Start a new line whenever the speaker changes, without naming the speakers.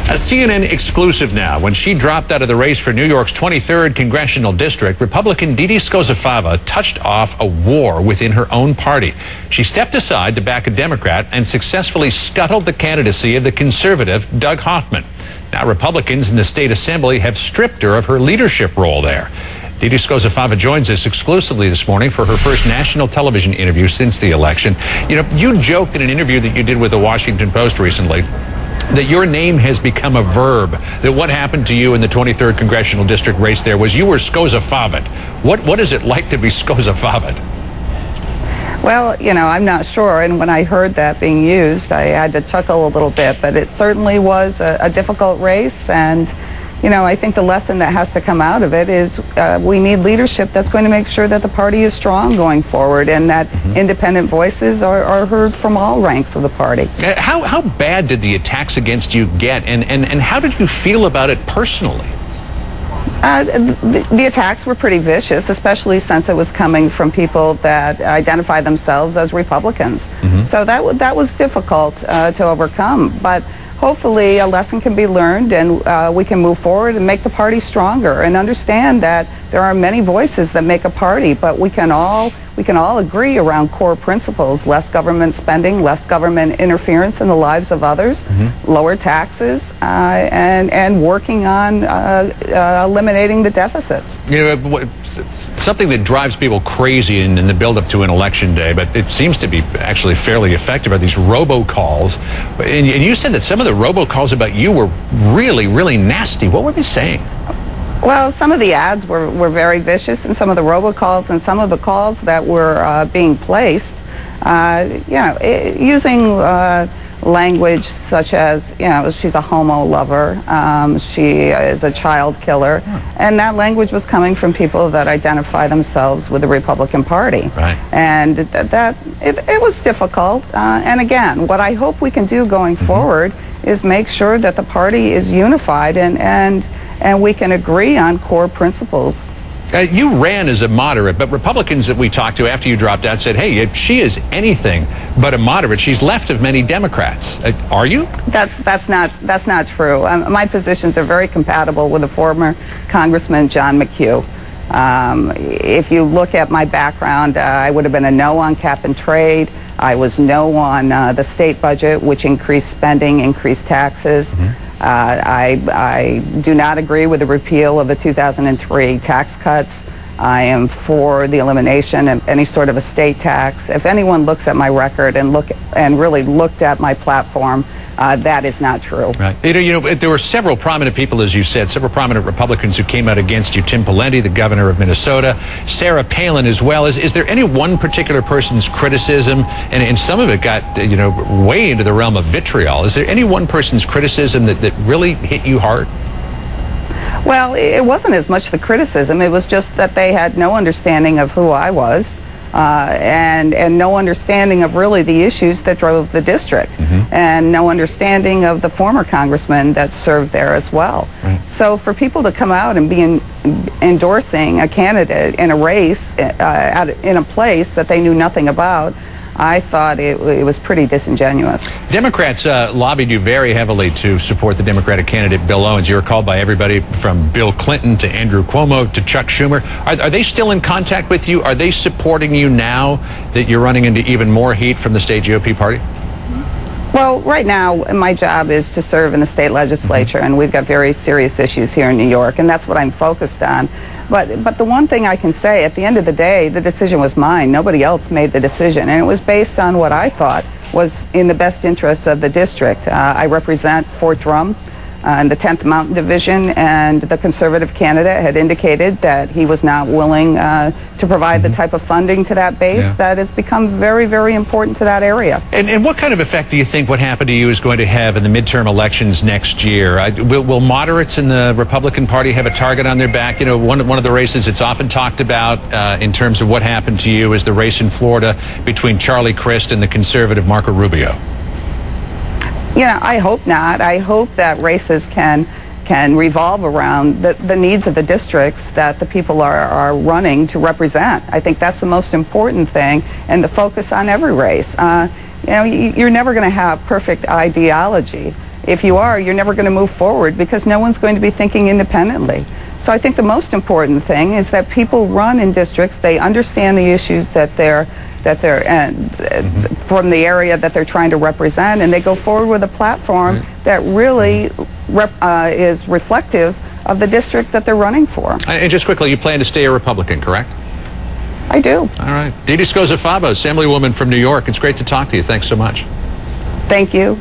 A CNN exclusive now. When she dropped out of the race for New York's 23rd congressional district, Republican Dede Scozzafava touched off a war within her own party. She stepped aside to back a Democrat and successfully scuttled the candidacy of the conservative Doug Hoffman. Now Republicans in the state assembly have stripped her of her leadership role there. Dede Scozzafava joins us exclusively this morning for her first national television interview since the election. You know, you joked in an interview that you did with the Washington Post recently that your name has become a verb, that what happened to you in the 23rd congressional district race there was you were Scozzafavad. What is it like to be Scozzafavad?
Well, you know, I'm not sure, and when I heard that being used, I had to chuckle a little bit, but it certainly was a difficult race, and you know, I think the lesson that has to come out of it is we need leadership that's going to make sure that the party is strong going forward and that independent voices are heard from all ranks of the party.
How bad did the attacks against you get, and how did you feel about it personally?
The attacks were pretty vicious, especially since it was coming from people that identify themselves as Republicans. So that was difficult to overcome, but hopefully a lesson can be learned and we can move forward and make the party stronger and understand that there are many voices that make a party, but we can all agree around core principles: less government spending, less government interference in the lives of others, lower taxes, and working on eliminating the deficits.
You know, something that drives people crazy in the build-up to an election day, but it seems to be actually fairly effective, are these robocalls. And you said that some of the robocalls about you were really, really nasty. What were they saying?
Well, some of the ads were very vicious, and some of the robocalls and some of the calls that were being placed, using language such as, you know, she's a homo lover, she is a child killer, and that language was coming from people that identify themselves with the Republican Party. Right. And it was difficult, and again, what I hope we can do going forward is make sure that the party is unified and we can agree on core principles.
You ran as a moderate, but Republicans that we talked to after you dropped out said, hey, if she is anything but a moderate, she's left of many Democrats. Are you?
That's not true. My positions are very compatible with the former Congressman John McHugh. If you look at my background, I would have been a no on cap and trade. I was no on the state budget, which increased spending, increased taxes. I do not agree with the repeal of the 2003 tax cuts. I am for the elimination of any sort of estate tax. If anyone looks at my record and really looked at my platform, that is not true.
Right. You know, there were several prominent people, as you said, several prominent Republicans who came out against you. Tim Pawlenty, the governor of Minnesota, Sarah Palin as well. Is there any one particular person's criticism, and some of it got, you know, way into the realm of vitriol. Is there any one person's criticism that really hit you hard?
Well, it wasn't as much the criticism. It was just that they had no understanding of who I was. And no understanding of really the issues that drove the district, and no understanding of the former congressman that served there as well. Right. So for people to come out and be endorsing a candidate in a race in a place that they knew nothing about, I thought it was pretty disingenuous.
Democrats lobbied you very heavily to support the Democratic candidate Bill Owens. You were called by everybody from Bill Clinton to Andrew Cuomo to Chuck Schumer. Are they still in contact with you? Are they supporting you now that you're running into even more heat from the state GOP party?
Well, right now, my job is to serve in the state legislature, and we've got very serious issues here in New York, and that's what I'm focused on. But the one thing I can say, at the end of the day, the decision was mine. Nobody else made the decision, and it was based on what I thought was in the best interests of the district. I represent Fort Drum in the 10th Mountain Division, and the conservative candidate had indicated that he was not willing to provide the type of funding to that base that has become very, very important to that area.
And what kind of effect do you think what happened to you is going to have in the midterm elections next year? Will moderates in the Republican Party have a target on their back? You know, one of the races that's often talked about in terms of what happened to you is the race in Florida between Charlie Crist and the conservative Marco Rubio.
You know, I hope not. I hope that races can revolve around the needs of the districts that the people are running to represent. I think that's the most important thing, and the focus on every race. You know, you're never going to have perfect ideology. If you are, you're never going to move forward because no one's going to be thinking independently. So I think the most important thing is that people run in districts, they understand the issues that they're from the area that they're trying to represent, and they go forward with a platform that really is reflective of the district that they're running for.
And just quickly, you plan to stay a Republican, correct?
I do.
All right. Dede Scozzafava, Assemblywoman from New York. It's great to talk to you. Thanks so much.
Thank you.